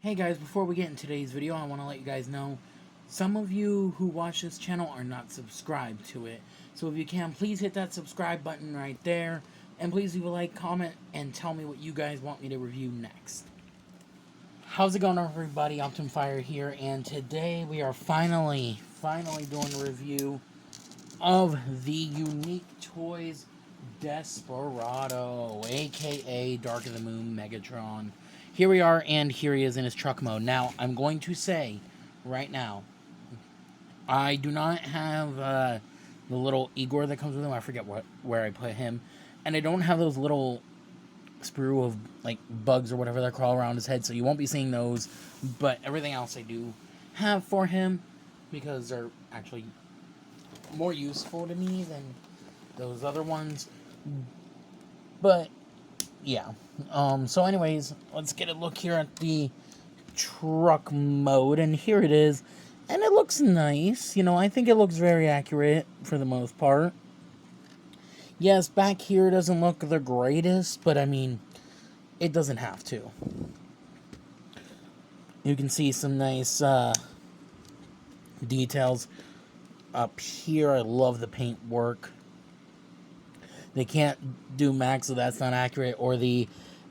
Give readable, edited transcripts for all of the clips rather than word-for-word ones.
Hey guys, before we get into today's video, I want to let you guys know some of you who watch this channel are not subscribed to it. So if you can, please hit that subscribe button right there. And please leave a like, comment, and tell me what you guys want me to review next. How's it going, everybody? OptimFire here, and today we are finally doing a review of the Unique Toys Desperado, aka Dark of the Moon Megatron. Here we are, and here he is in his truck mode. Now, I'm going to say right now, I do not have the little Igor that comes with him. I forget where I put him. And I don't have those little sprue of like bugs or whatever that crawl around his head, so you won't be seeing those. But everything else I do have for him, because they're actually more useful to me than those other ones. But yeah, so anyways, let's get a look here at the truck mode, and here it is, and it looks nice. You know, I think it looks very accurate for the most part. Yes, back here doesn't look the greatest, but I mean, it doesn't have to. You can see some nice details up here. I love the paint work. They can't do max, so that's not accurate. Or the...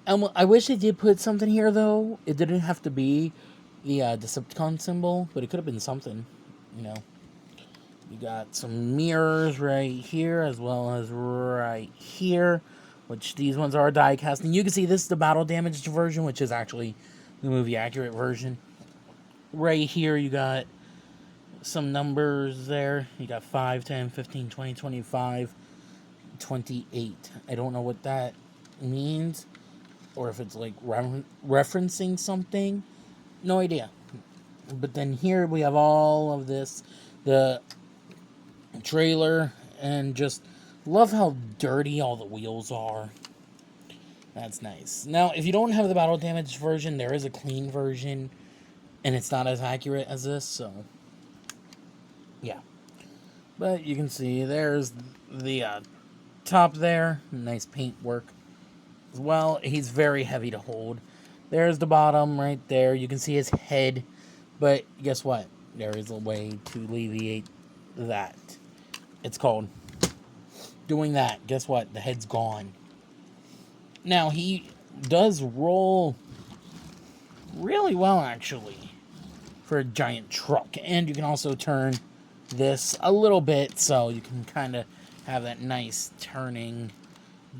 I wish they did put something here, though. It didn't have to be the Decepticon symbol, but it could have been something, you know. You got some mirrors right here, as well as right here, which these ones are die cast. And you can see this is the battle damaged version, which is actually the movie accurate version. Right here, you got some numbers there. You got 5, 10, 15, 20, 25... 28. I don't know what that means, or if it's like referencing something. No idea. But then here we have all of this, the trailer, and just love how dirty all the wheels are. That's nice. Now, if you don't have the battle damage version, there is a clean version, and it's not as accurate as this, so yeah. But you can see there's the top there, nice paint work as well. He's very heavy to hold. There's the bottom right there. You can see his head, but guess what? There is a way to alleviate that. It's called doing that. Guess what? The head's gone. Now, he does roll really well, actually, for a giant truck. And you can also turn this a little bit, so you can kind of have that nice turning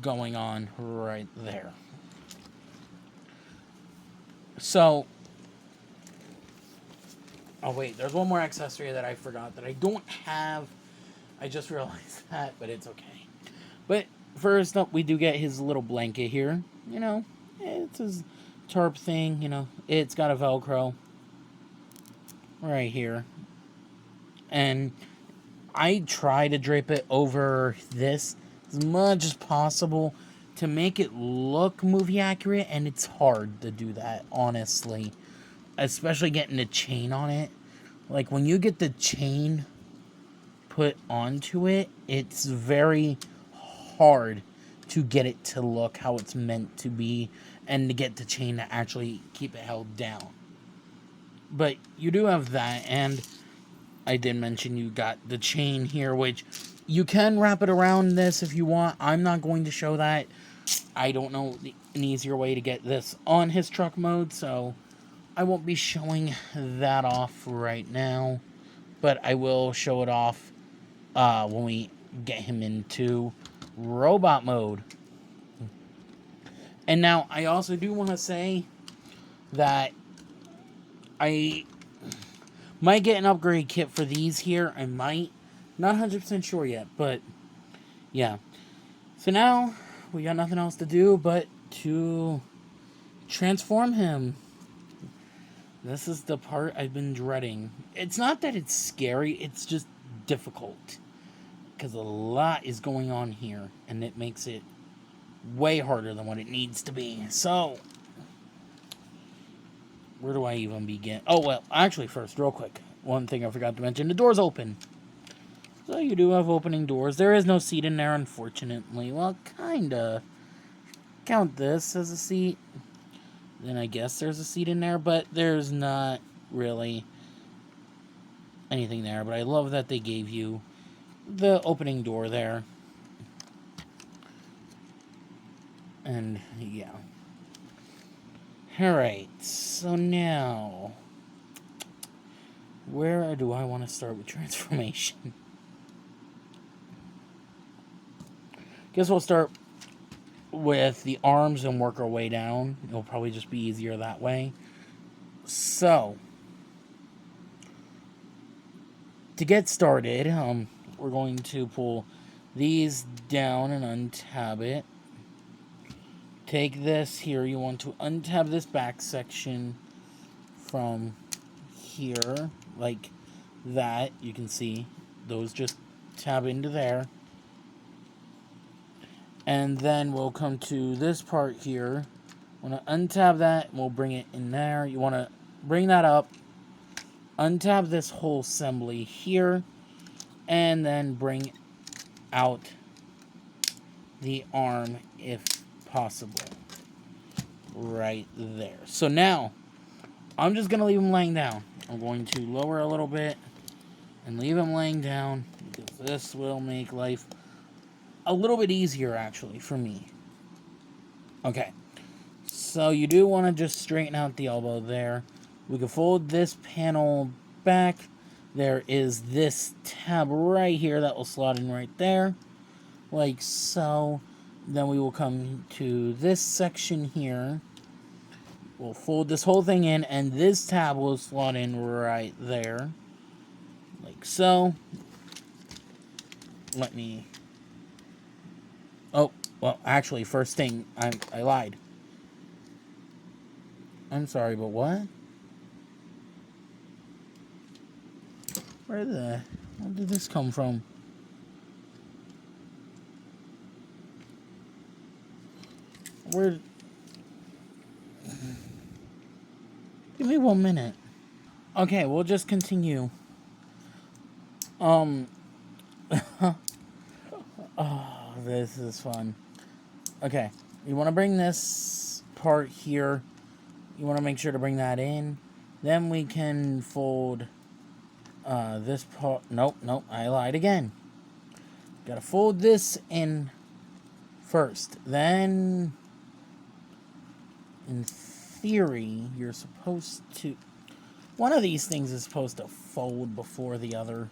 going on right there. So, oh wait, there's one more accessory that I forgot that I don't have. I just realized that, but it's okay. But first up, we do get his little blanket here. You know, it's his tarp thing, you know. It's got a Velcro right here. And I try to drape it over this as much as possible to make it look movie accurate, and it's hard to do that, honestly. Especially getting the chain on it. Like, when you get the chain put onto it, it's very hard to get it to look how it's meant to be, and to get the chain to actually keep it held down. But you do have that, and I did mention you got the chain here, which you can wrap it around this if you want. I'm not going to show that. I don't know an easier way to get this on his truck mode, so I won't be showing that off right now. But I will show it off when we get him into robot mode. And now, I also do want to say that I might get an upgrade kit for these here. I might. Not 100% sure yet, but yeah. So now, we got nothing else to do but to transform him. This is the part I've been dreading. It's not that it's scary, it's just difficult. Because a lot is going on here, and it makes it way harder than what it needs to be. So, where do I even begin? Oh, well, actually, first, real quick, one thing I forgot to mention. The door's open. So you do have opening doors. There is no seat in there, unfortunately. Well, kinda. Count this as a seat. then I guess there's a seat in there, but there's not really anything there. But I love that they gave you the opening door there. And yeah. Alright, so now, where do I want to start with transformation? Guess we'll start with the arms and work our way down. It'll probably just be easier that way. So, to get started, we're going to pull these down and untab it. Take this here, you want to untab this back section from here, like that. You can see those just tab into there. And then we'll come to this part here. Want to untab that, and we'll bring it in there. You want to bring that up, untab this whole assembly here, and then bring out the arm if possible. Right there. So now, I'm just going to leave them laying down. I'm going to lower a little bit and leave them laying down, because this will make life a little bit easier, actually, for me. Okay. So you do want to just straighten out the elbow there. We can fold this panel back. There is this tab right here that will slot in right there, like so. Then we will come to this section here. We'll fold this whole thing in, and this tab will slot in right there, like so. Let me... Oh, well, actually, first thing, I lied. I'm sorry, but what? Where did this come from? Where? Give me 1 minute. Okay, we'll just continue. Oh, this is fun. Okay, you want to bring this part here. You want to make sure to bring that in. Then we can fold this part. Nope, I lied again. Gotta fold this in first. Then, in theory, you're supposed to... One of these things is supposed to fold before the other.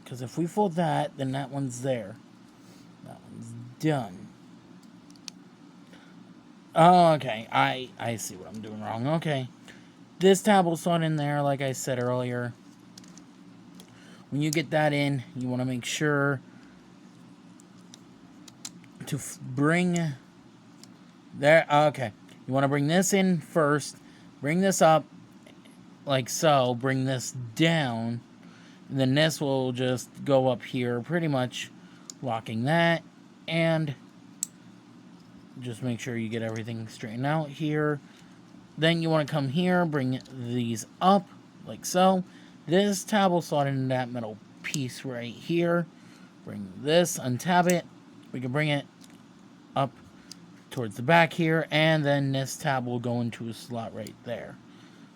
Because if we fold that, then that one's there. That one's done. Oh, okay. I see what I'm doing wrong. Okay. This tab will slot in there, like I said earlier. When you get that in, you want to make sure to bring... There, okay. You want to bring this in first. Bring this up, like so. Bring this down. And then this will just go up here, pretty much locking that. And just make sure you get everything straightened out here. Then you want to come here, bring these up, like so. This tab will slot into that metal piece right here. Bring this, untab it. We can bring it up towards the back here, and then this tab will go into a slot right there,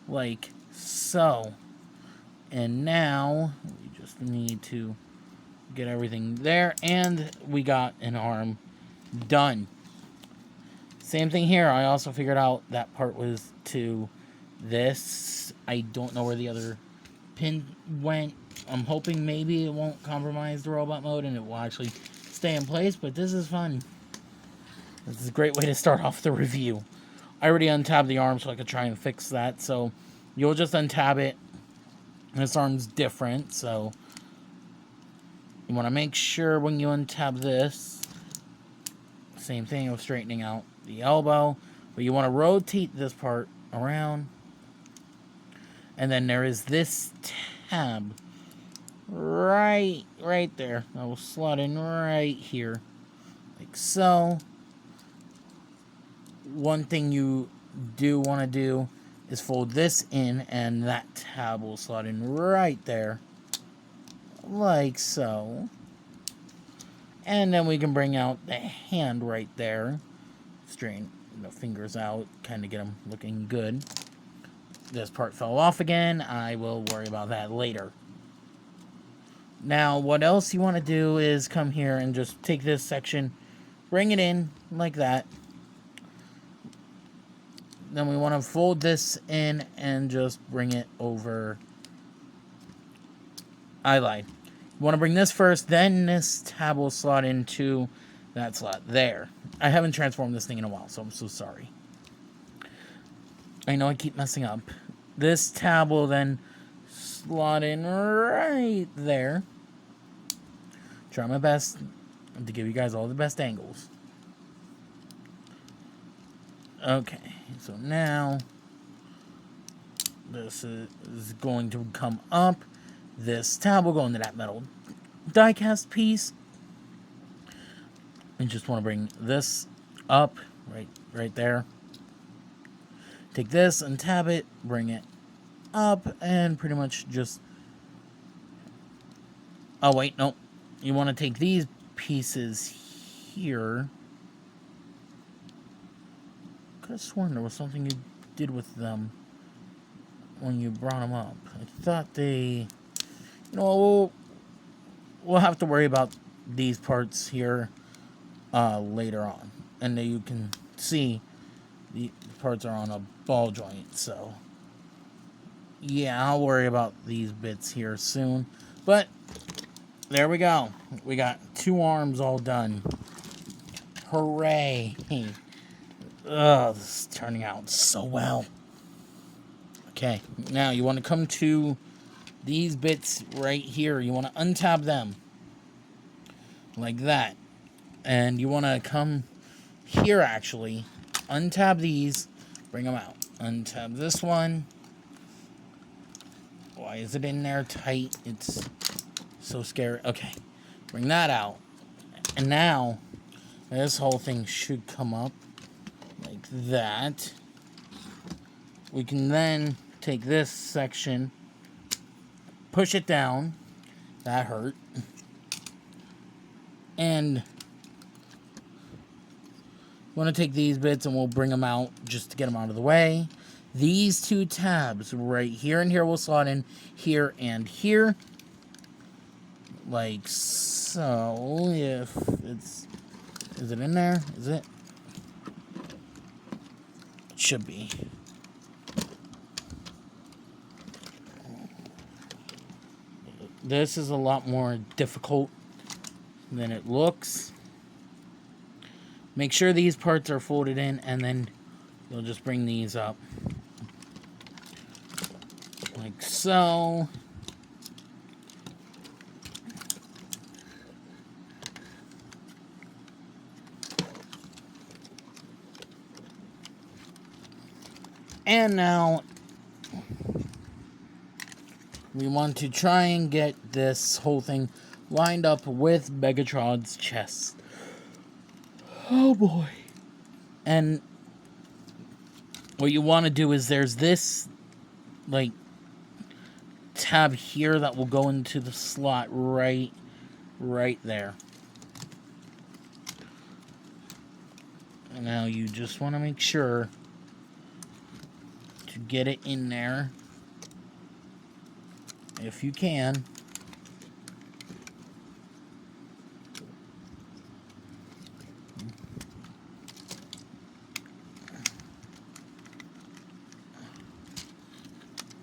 like so. And now we just need to get everything there, and we got an arm done. Same thing here. I also figured out that part was to this. I don't know where the other pin went. I'm hoping maybe it won't compromise the robot mode and it will actually stay in place, but this is fun. This is a great way to start off the review. I already untabbed the arm so I could try and fix that, so you'll just untab it. This arm's different, so you want to make sure when you untab this, same thing of straightening out the elbow, but you want to rotate this part around, and then there is this tab right there that will slot in right here, like so. One thing you do want to do is fold this in, and that tab will slot in right there, like so. And then we can bring out the hand right there. Straighten the fingers out, kind of get them looking good. This part fell off again. I will worry about that later. Now, what else you want to do is come here and just take this section, bring it in like that. Then we want to fold this in and just bring it over. I lied. You want to bring this first, then this tab will slot into that slot there. I haven't transformed this thing in a while, so I'm so sorry. I know I keep messing up. This tab will then slot in right there. Try my best to give you guys all the best angles. Okay, so now this is going to come up. This tab will go into that metal die-cast piece. And just want to bring this up right there. Take this and tab it, bring it up, and pretty much just... Oh, wait, nope. You want to take these pieces here. Could have sworn there was something you did with them when you brought them up. I thought they... You know, we'll have to worry about these parts here later on. And then you can see the parts are on a ball joint, so... Yeah, I'll worry about these bits here soon. But, there we go. We got 2 arms all done. Hooray! Ugh, this is turning out so well. Okay, now you want to come to these bits right here. You want to untab them. Like that. And you want to come here, actually. Untab these. Bring them out. Untab this one. Why is it in there tight? It's so scary. Okay. Bring that out. And now, this whole thing should come up like that. We can then take this section, push it down. That hurt. And want to take these bits and we'll bring them out just to get them out of the way. These 2 tabs right here and here will slot in here and here. Like so. If it's... Is it in there? Is it? It should be. This is a lot more difficult than it looks. Make sure these parts are folded in, and then you'll just bring these up. Like so. And now we want to try and get this whole thing lined up with Megatron's chest. Oh boy. And what you want to do is there's this like tab here that will go into the slot right there. And now you just want to make sure to get it in there if you can.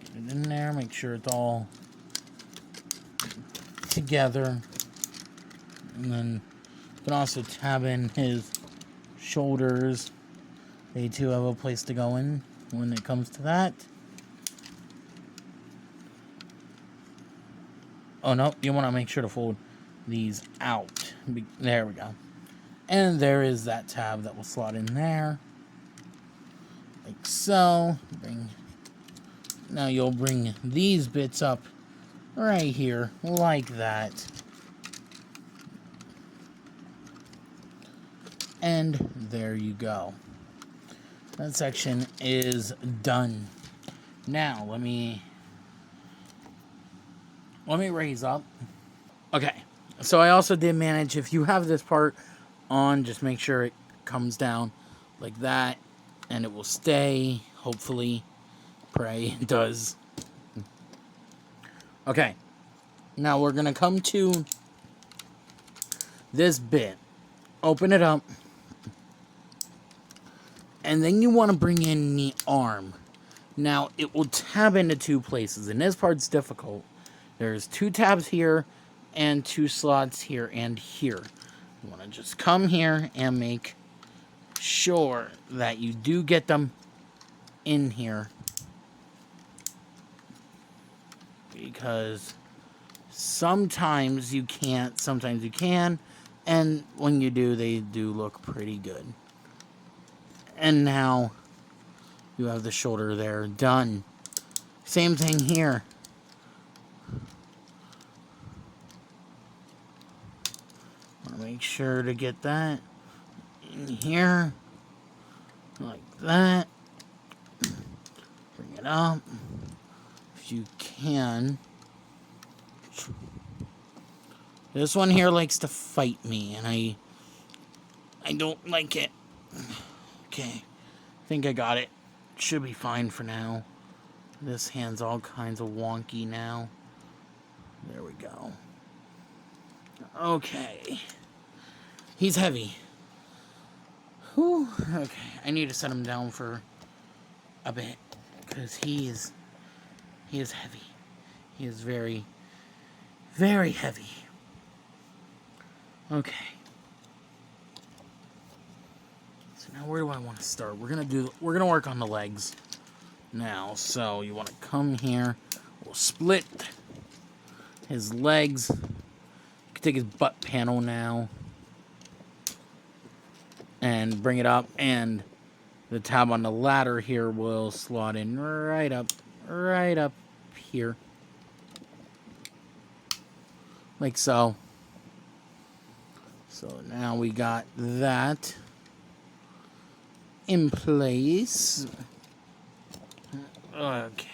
Get it in there, make sure it's all together. And then you can also tab in his shoulders. They too have a place to go in when it comes to that. Oh no, you want to make sure to fold these out. There we go. And there is that tab that will slot in there. Like so. Now you'll bring these bits up right here, like that. And there you go. That section is done. Now, let me raise up. Okay, so I also did manage, if you have this part on, just make sure it comes down like that, and it will stay, hopefully. Pray it does. Okay, now we're gonna come to this bit. Open it up, and then you want to bring in the arm. Now, it will tab into two places, and this part's difficult. There's 2 tabs here, and 2 slots here and here. You want to just come here and make sure that you do get them in here. Because sometimes you can't, sometimes you can, and when you do, they do look pretty good. And now you have the shoulder there, done. Same thing here. Make sure to get that in here, like that. Bring it up, if you can. This one here likes to fight me, and I don't like it. Okay, I think I got it. Should be fine for now. This hand's all kinds of wonky now. There we go. Okay. He's heavy. Whew. Okay, I need to set him down for a bit, because he is heavy. He is very, very heavy. Okay. So now where do I want to start? We're gonna work on the legs now. So you want to come here. We'll split his legs. You can take his butt panel now and bring it up, and the tab on the ladder here will slot in right up here, like so. So now we got that in place. Okay.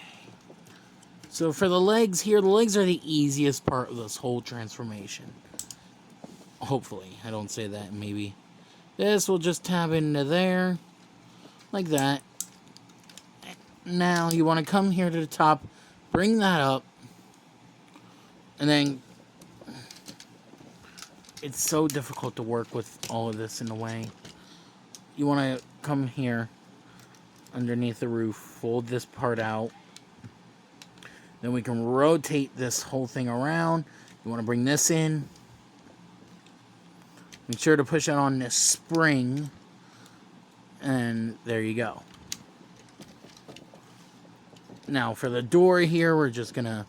So for the legs here, the legs are the easiest part of this whole transformation. Hopefully. I don't say that, maybe. This will just tab into there, like that. Now you want to come here to the top, bring that up, and then it's so difficult to work with all of this in the way. You want to come here underneath the roof, fold this part out. Then we can rotate this whole thing around. You want to bring this in. Make sure to push it on this spring. And there you go. Now for the door here, we're just going to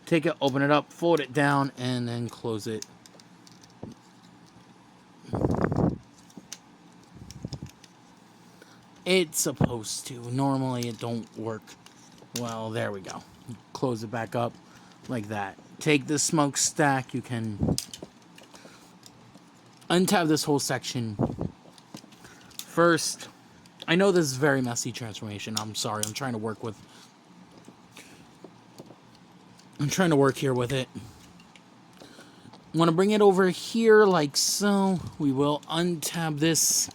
take it, open it up, fold it down, and then close it. It's supposed to. Normally it don't work. Well, there we go. Close it back up like that. Take the smokestack. You can untab this whole section first. I know this is a very messy transformation. I'm sorry. I'm trying to work here with it. I want to bring it over here like so. We will untab this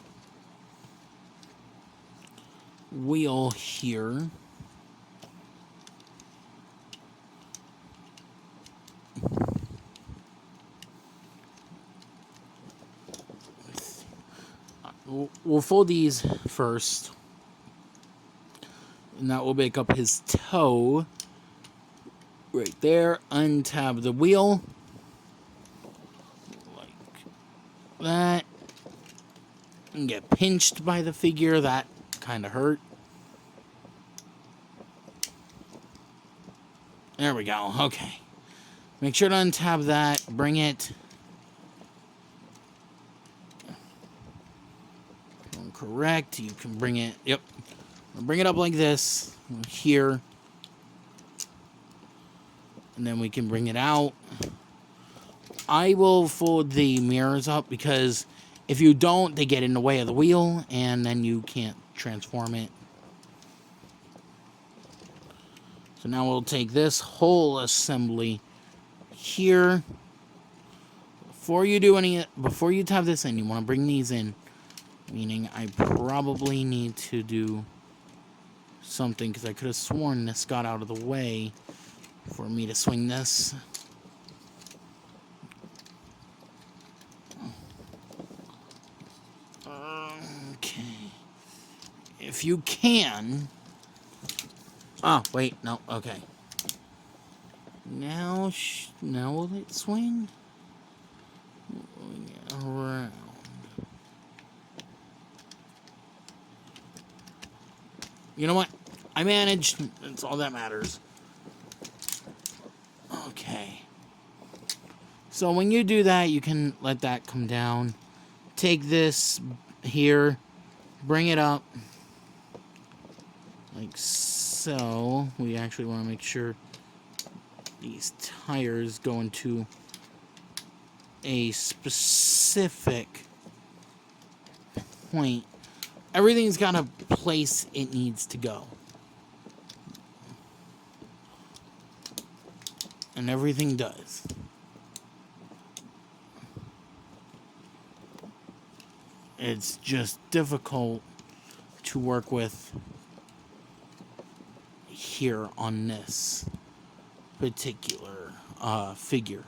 wheel here. We'll fold these first, and that will make up his toe right there. Untab the wheel like that, and get pinched by the figure. That kind of hurt. There we go. Okay, make sure to untab that. Bring it correct. You can bring it, yep, bring it up like this here, and then we can bring it out. I will fold the mirrors up, because if you don't, they get in the way of the wheel, and then you can't transform it. So now we'll take this whole assembly here. Before you tab this in, you want to bring these in Meaning I probably need to do something, because I could have sworn this got out of the way for me to swing this. Okay. If you can... Oh, wait, no, okay. Now will it swing? Around. You know what? I managed. That's all that matters. Okay. So when you do that, you can let that come down. Take this here, bring it up. Like so. We actually want to make sure these tires go into a specific point. Everything's got a place it needs to go. And everything does. It's just difficult to work with here on this particular figure.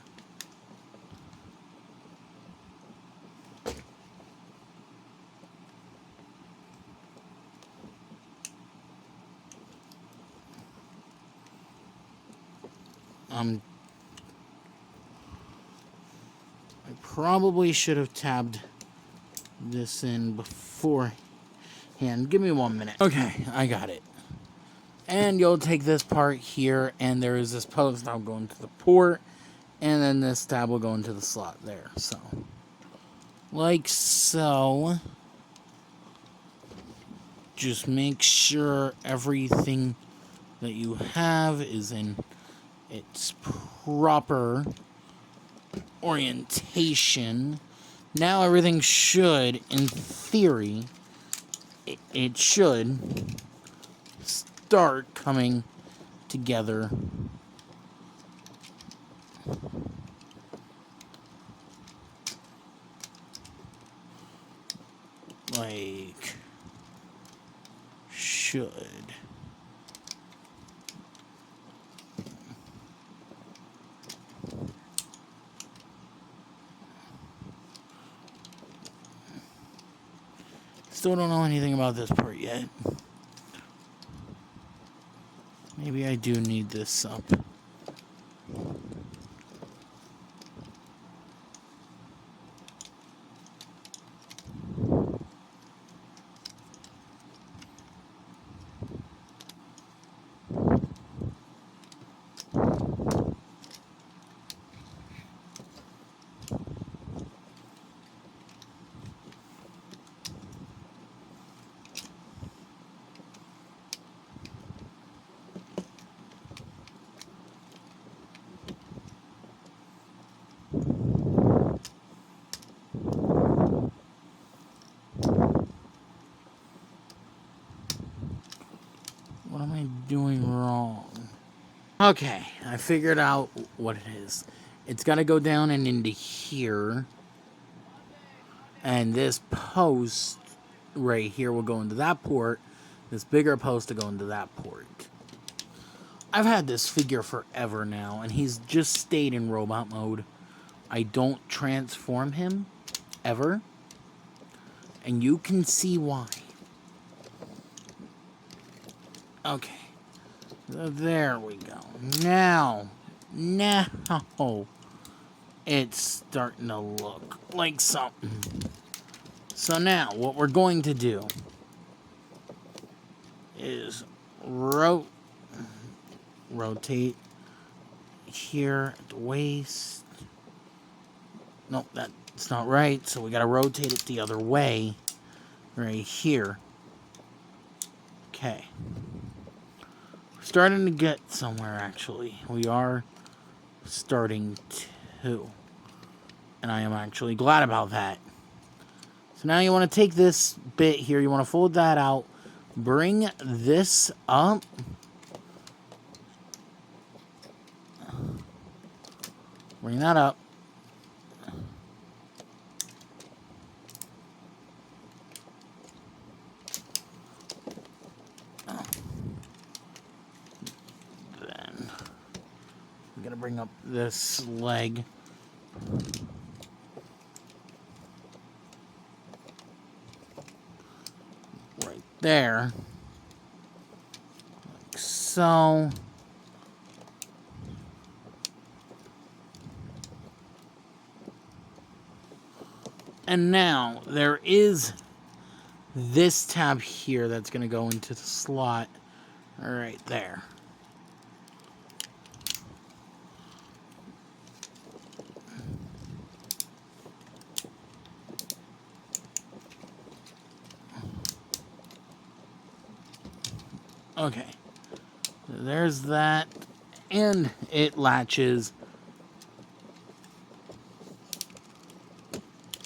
I probably should have tabbed this in beforehand. Give me 1 minute. Okay, I got it. And you'll take this part here, and there is this post now going to the port, and then this tab will go into the slot there. So, like so. Just make sure everything that you have is in its proper orientation. Now everything should, in theory, it should start coming together. Like, should. Still don't know anything about this part yet. Maybe I do need this up. What am I doing wrong? Okay, I figured out what it is. It's got to go down and into here. And this post right here will go into that port. This bigger post to go into that port. I've had this figure forever now, and he's just stayed in robot mode. I don't transform him, ever. And you can see why. Okay. There we go. Now, it's starting to look like something. So now, what we're going to do is rotate here at the waist. Nope, that's not right. So we got to rotate it the other way, right here. Okay. Starting to get somewhere, actually. We are starting to. And I am actually glad about that. So now you want to take this bit here. You want to fold that out. Bring this up. Bring that up. gonna bring up this leg. Right there. Like so. And now there is this tab here that's going to go into the slot right there. Okay. So there's that. And it latches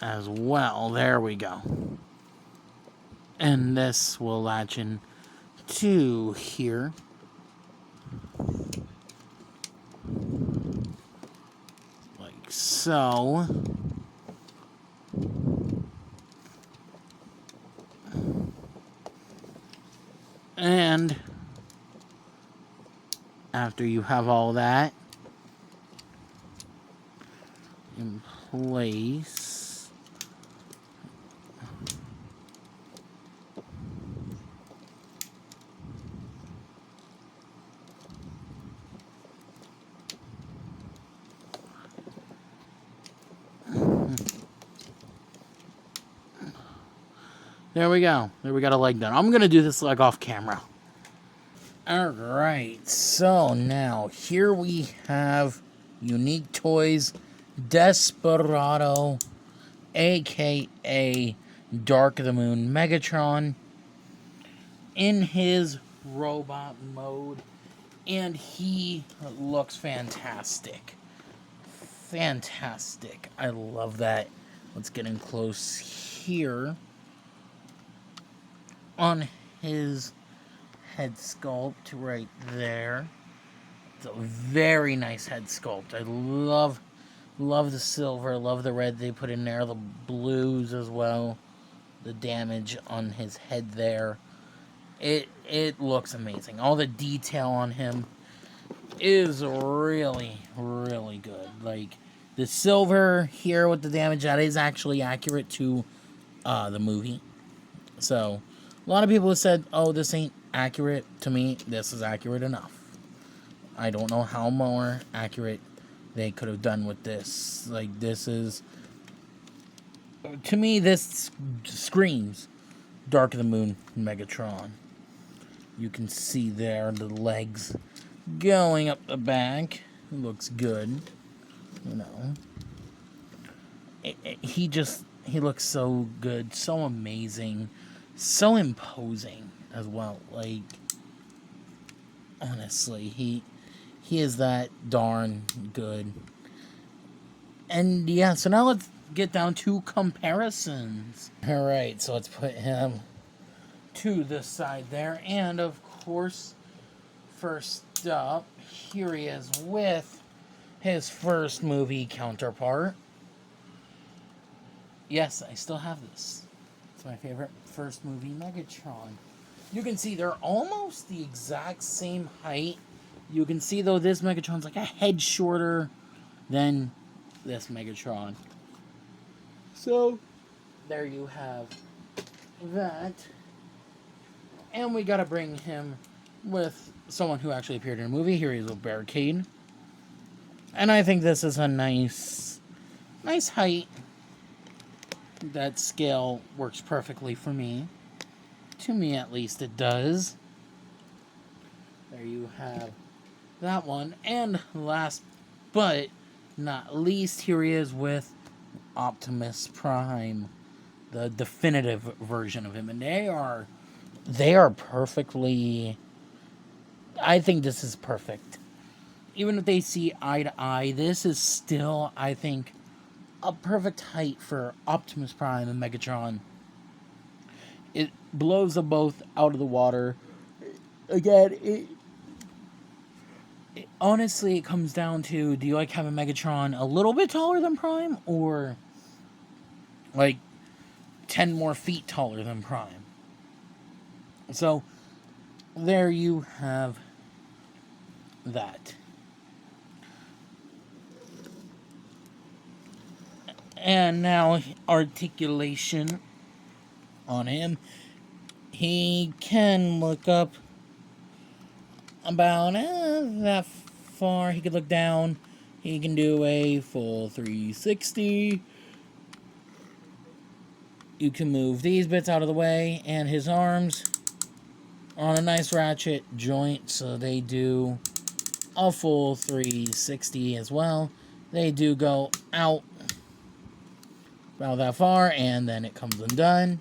as well. There we go. And this will latch in to here. Like so. And after you have all that in place, there we go. There we got a leg done. I'm going to do this leg off camera. Alright, so now here we have Unique Toys Desperado, aka Dark of the Moon Megatron, in his robot mode, and he looks fantastic. Fantastic. I love that. Let's get in close here on his head sculpt right there. It's a very nice head sculpt. I love the silver, love the red they put in there, the blues as well, the damage on his head there. It looks amazing. All the detail on him is really good. Like the silver here with the damage, that is actually accurate to the movie. So a lot of people have said, oh, this ain't accurate. To me, this is accurate enough. I don't know how more accurate they could have done with this. Like, this is... To me, this screams Dark of the Moon Megatron. You can see there the legs going up the back. It looks good. You know. He looks so good. So amazing. So imposing as well. Like, honestly, he is that darn good. And yeah, so now let's get down to comparisons. Alright, so let's put him to the side there. And of course, first up, here he is with his first movie counterpart. Yes, I still have this. It's my favorite first movie Megatron. You can see they're almost the exact same height. You can see, though, this Megatron's like a head shorter than this Megatron. So, there you have that. And we gotta bring him with someone who actually appeared in a movie. Here he is with Barricade. And I think this is a nice height. That scale works perfectly for me. To me, at least, it does. There you have that one. And last but not least, here he is with Optimus Prime, the definitive version of him. And they are perfectly... I think this is perfect. Even if they see eye to eye, this is still, I think, a perfect height for Optimus Prime and Megatron. It blows them both out of the water. Again, honestly, it comes down to, do you like having Megatron a little bit taller than Prime, or like 10 more feet taller than Prime? So, there you have that. And now articulation on him. He can look up about that far. He can look down. He can do a full 360. You can move these bits out of the way, and his arms are on a nice ratchet joint, so they do a full 360 as well. They do go out about that far, and then it comes undone.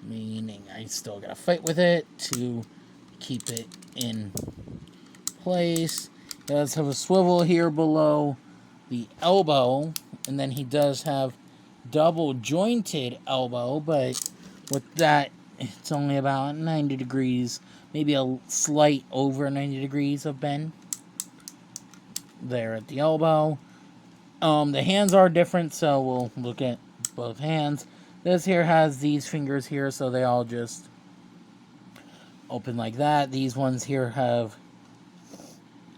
Meaning I still gotta fight with it to keep it in place. He does have a swivel here below the elbow, and then he does have double jointed elbow, but with that, it's only about 90 degrees, maybe a slight over 90 degrees of bend there at the elbow. The hands are different, so we'll look at both hands. This here has these fingers here, so they all just open like that. These ones here have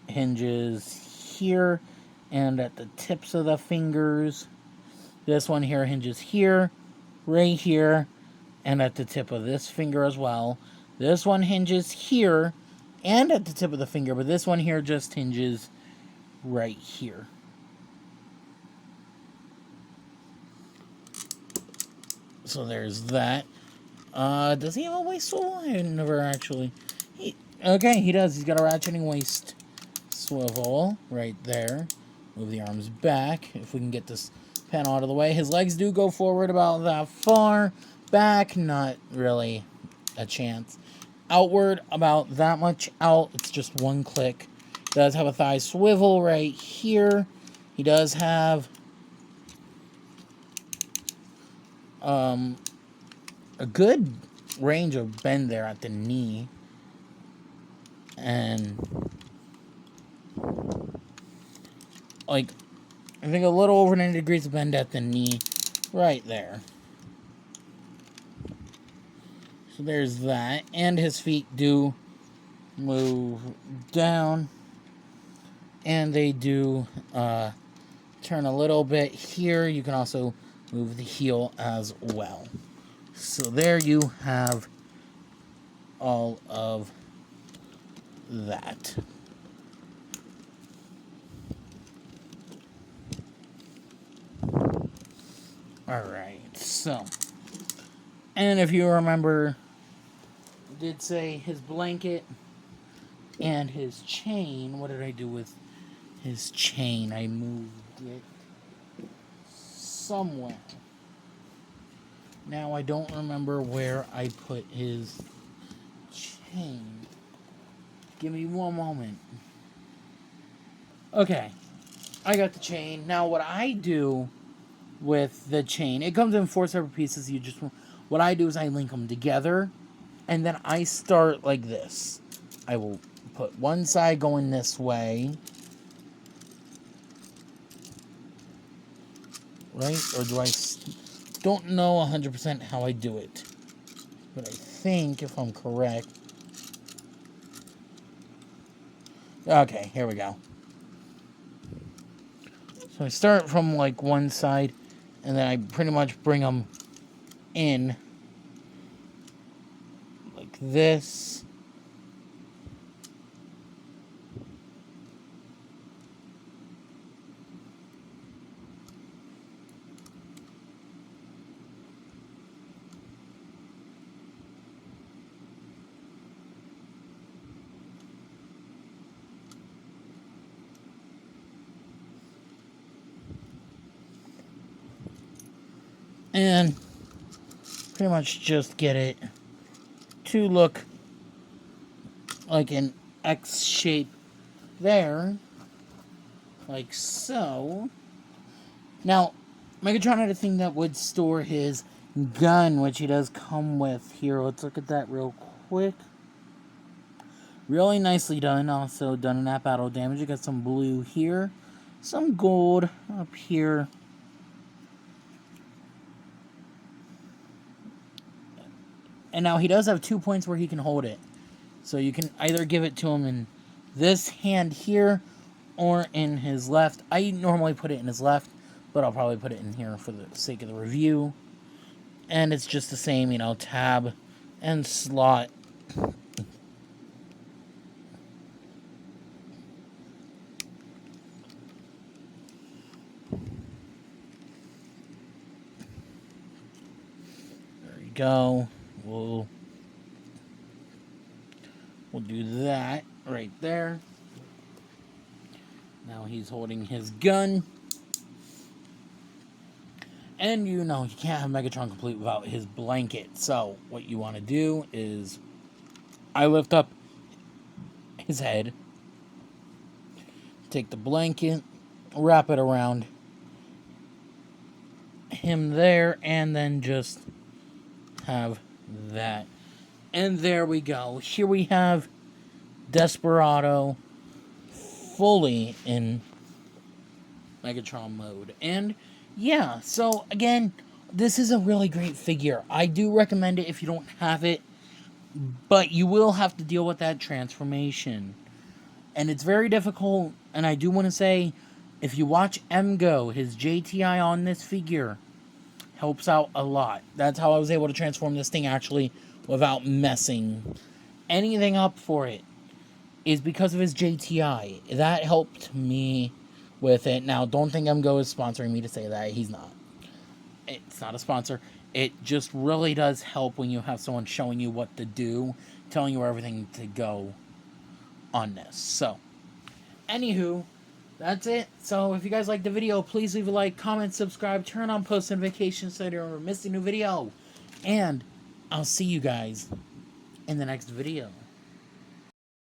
hinges here and at the tips of the fingers. This one here hinges here, right here, and at the tip of this finger as well. This one hinges here and at the tip of the finger, but this one here just hinges right here. So there's that. Does he have a waist swivel? I never actually... Okay, he does. He's got a ratcheting waist swivel right there. Move the arms back, if we can get this pen out of the way. His legs do go forward about that far. Back, not really a chance. Outward, about that much out. It's just one click. Does have a thigh swivel right here. He does have a good range of bend there at the knee, and like I think a little over 90 degrees of bend at the knee right there. So there's that, and his feet do move down, and they do turn a little bit here. You can also move the heel as well. So there you have all of that. Alright, so, and if you remember, I did say his blanket and his chain. What did I do with his chain? I moved it somewhere. Now I don't remember where I put his chain. Give me one moment. Okay, I got the chain. Now what I do with the chain, it comes in 4 separate pieces. What I do is I link them together, and then I start like this. I will put one side going this way, right? Or do I... don't know 100% how I do it, but I think, if I'm correct... Okay, here we go. So I start from like one side, and then I pretty much bring them in like this. And pretty much just get it to look like an X shape there, like so. Now, Megatron had a thing that would store his gun, which he does come with here. Let's look at that real quick. Really nicely done. Also done in that battle damage. You got some blue here, some gold up here. And now he does have 2 points where he can hold it. So you can either give it to him in this hand here, or in his left. I normally put it in his left, but I'll probably put it in here for the sake of the review. And it's just the same, you know, tab and slot. There you go. We'll do that right there. Now he's holding his gun. And you know, you can't have Megatron complete without his blanket. So, what you want to do is, I lift up his head, take the blanket, wrap it around him there, and then just have that. And there we go. Here we have Desperado fully in Megatron mode. And yeah, so again, this is a really great figure. I do recommend it if you don't have it, but you will have to deal with that transformation. And it's very difficult, and I do want to say, if you watch Go, his JTI on this figure helps out a lot. That's how I was able to transform this thing actually without messing anything up for it, is because of his JTI. That helped me with it. Now, don't think Go is sponsoring me to say that. He's not. It's not a sponsor. It just really does help when you have someone showing you what to do, telling you where everything to go on this. So, anywho, that's it. So, if you guys liked the video, please leave a like, comment, subscribe, turn on post notifications so you don't miss a new video. And I'll see you guys in the next video.